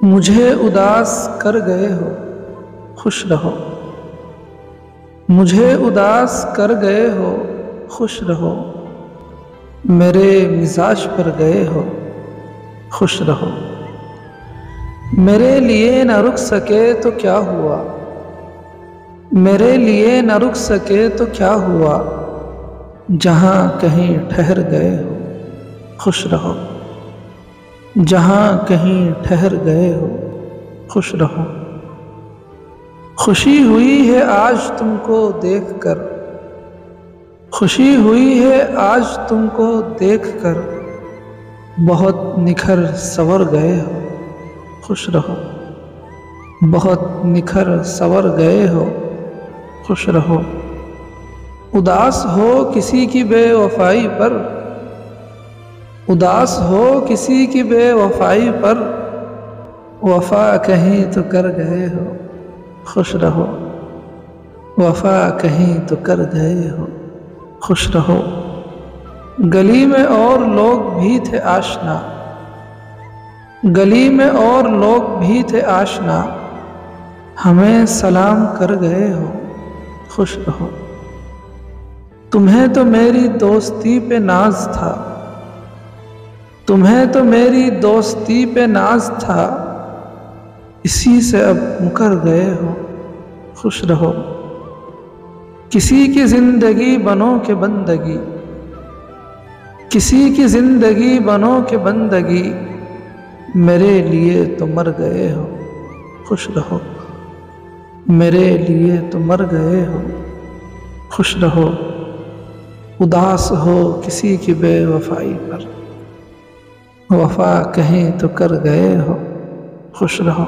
مجھے اداس کر گئے ہو خوش رہو، مجھے اداس کر گئے ہو خوش رہو، میرے مزاج پر گئے ہو خوش رہو۔ میرے لیے نہ رک سکے تو کیا ہوا، میرے لیے نہ رک سکے تو کیا ہوا، جہاں کہیں ٹھہر گئے ہو خوش رہو، جہاں کہیں ٹھہر گئے ہو خوش رہو۔ خوشی ہوئی ہے آج تم کو دیکھ کر، خوشی ہوئی ہے آج تم کو دیکھ کر، بہت نکھر سنور گئے ہو خوش رہو، بہت نکھر سنور گئے ہو خوش رہو۔ اداس ہو کسی کی بے وفائی پر، اداس ہو کسی کی بے وفائی پر، وفا کہیں تو کر گئے ہو خوش رہو، وفا کہیں تو کر گئے ہو خوش رہو۔ گلی میں اور لوگ بھی تھے آشنا، گلی میں اور لوگ بھی تھے آشنا، ہمیں سلام کر گئے ہو خوش رہو۔ تمہیں تو میری دوستی پہ ناز تھا، تمہیں تو میری دوستی پہ ناز تھا، اسی سے اب مکر گئے ہو خوش رہو۔ کسی کی زندگی بنو کہ بندگی، کسی کی زندگی بنو کہ بندگی، میرے لیے تو مر گئے ہو خوش رہو، میرے لیے تو مر گئے ہو خوش رہو۔ اداس ہو کسی کی بے وفائی پر، وفا کہیں تو کر گئے ہو خوش رہو۔